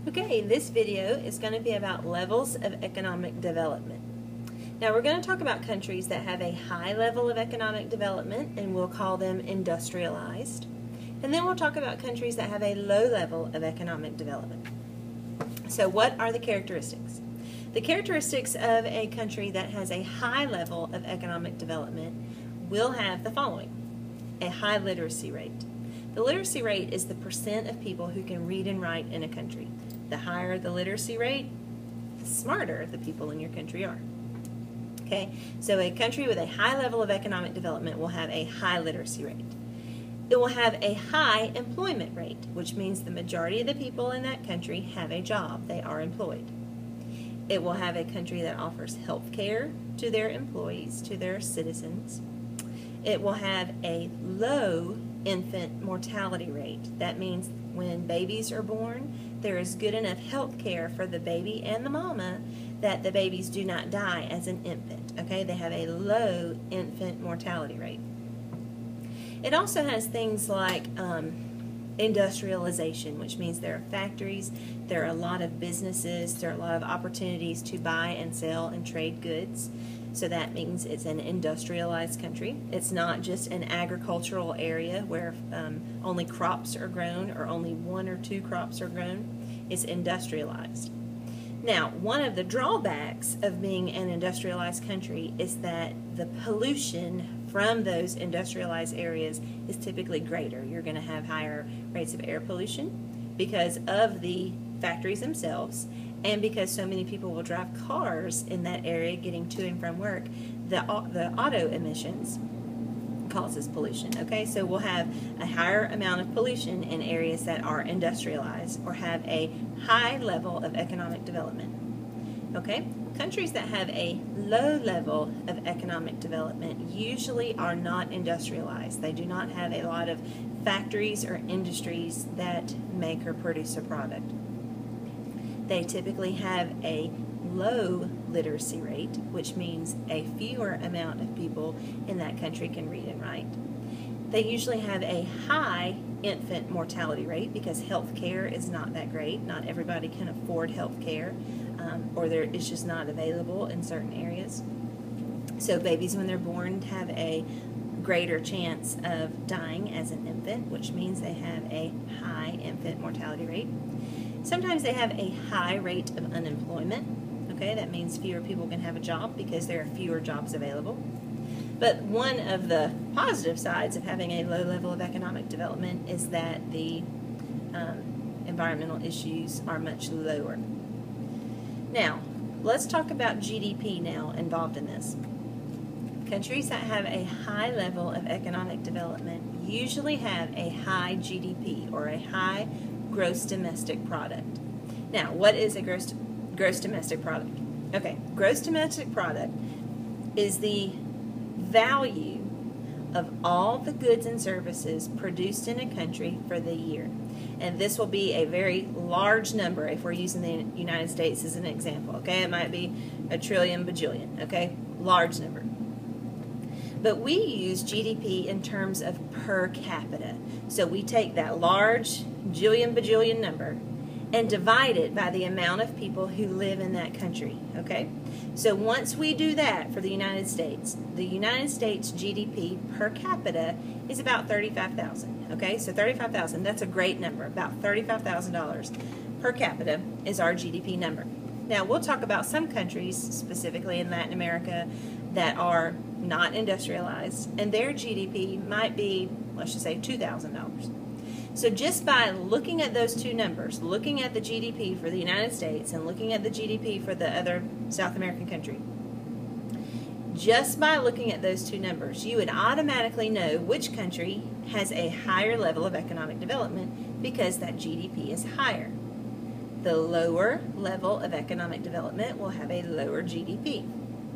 Okay, this video is going to be about levels of economic development. Now we're going to talk about countries that have a high level of economic development, and we'll call them industrialized. And then we'll talk about countries that have a low level of economic development. So what are the characteristics? The characteristics of a country that has a high level of economic development will have the following: a high literacy rate. The literacy rate is the percent of people who can read and write in a country. The higher the literacy rate, the smarter the people in your country are. Okay, so a country with a high level of economic development will have a high literacy rate. It will have a high employment rate, which means the majority of the people in that country have a job. They are employed. It will have a country that offers health care to their employees, to their citizens. It will have a low infant mortality rate. That means when babies are born, there is good enough health care for the baby and the mama that the babies do not die as an infant. Okay, they have a low infant mortality rate. It also has things like industrialization, which means there are factories, there are a lot of businesses, there are a lot of opportunities to buy and sell and trade goods. So that means it's an industrialized country. It's not just an agricultural area where only crops are grown or only one or two crops are grown. It's industrialized. Now, one of the drawbacks of being an industrialized country is that the pollution from those industrialized areas is typically greater. You're going to have higher rates of air pollution because of the factories themselves, and because so many people will drive cars in that area getting to and from work. The auto emissions causes pollution. Okay, so we'll have a higher amount of pollution in areas that are industrialized or have a high level of economic development. Okay, countries that have a low level of economic development usually are not industrialized. They do not have a lot of factories or industries that make or produce a product. They typically have a low literacy rate, which means a fewer amount of people in that country can read and write. They usually have a high infant mortality rate because health care is not that great. Not everybody can afford health care, or it's just not available in certain areas. So babies, when they're born, have a greater chance of dying as an infant, which means they have a high infant mortality rate. Sometimes they have a high rate of unemployment. Okay, that means fewer people can have a job because there are fewer jobs available. But one of the positive sides of having a low level of economic development is that the environmental issues are much lower. Now, let's talk about GDP now involved in this. Countries that have a high level of economic development usually have a high GDP, or a high gross domestic product. Now, what is a gross domestic product? Okay, gross domestic product is the value of all the goods and services produced in a country for the year. And this will be a very large number if we're using the United States as an example. Okay, it might be a trillion bajillion. Okay, large number. But we use GDP in terms of per capita. So we take that large jillion bajillion number and divide it by the amount of people who live in that country. Okay? So once we do that for the United States GDP per capita is about $35,000. Okay? So $35,000, that's a great number. About $35,000 per capita is our GDP number. Now, we'll talk about some countries, specifically in Latin America, that are not industrialized, and their GDP might be, let's just say, $2,000. So just by looking at those two numbers, looking at the GDP for the United States and looking at the GDP for the other South American country, just by looking at those two numbers, you would automatically know which country has a higher level of economic development because that GDP is higher. The lower level of economic development will have a lower GDP.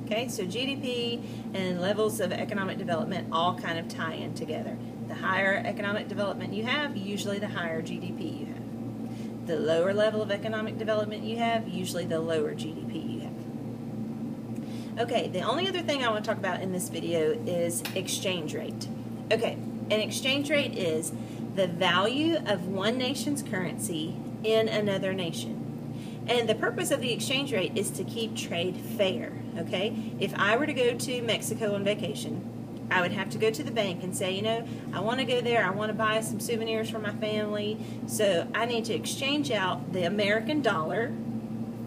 Okay, so GDP and levels of economic development all kind of tie in together. The higher economic development you have, usually the higher GDP you have. The lower level of economic development you have, usually the lower GDP you have. Okay, the only other thing I want to talk about in this video is exchange rate. Okay, an exchange rate is the value of one nation's currency in another nation. And the purpose of the exchange rate is to keep trade fair, okay? If I were to go to Mexico on vacation, I would have to go to the bank and say, you know, I want to go there, I want to buy some souvenirs for my family, so I need to exchange out the American dollar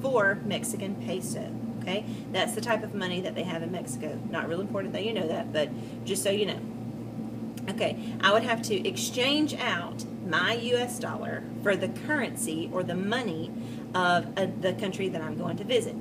for Mexican peso, okay? That's the type of money that they have in Mexico. Not real important that you know that, but just so you know. Okay, I would have to exchange out my US dollar for the currency or the money of the country that I'm going to visit.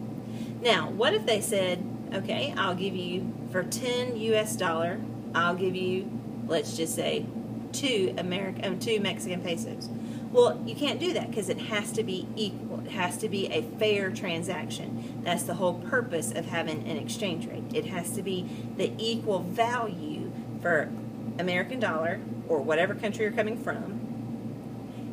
Now, what if they said, okay, I'll give you, for 10 US dollar, I'll give you, let's just say, 2 Mexican pesos. Well, you can't do that because it has to be equal. It has to be a fair transaction. That's the whole purpose of having an exchange rate. It has to be the equal value for American dollar or whatever country you're coming from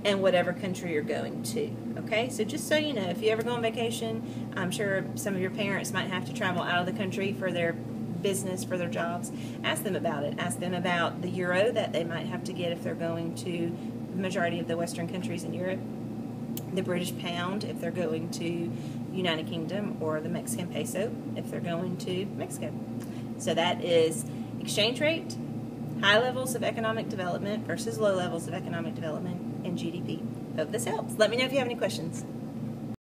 and whatever country you're going to. Okay, so just so you know, if you ever go on vacation, I'm sure some of your parents might have to travel out of the country for their business, for their jobs. Ask them about it. Ask them about the euro that they might have to get if they're going to the majority of the Western countries in Europe, the British pound if they're going to United Kingdom, or the Mexican peso if they're going to Mexico. So that is exchange rate, high levels of economic development versus low levels of economic development, and GDP. Hope this helps. Let me know if you have any questions.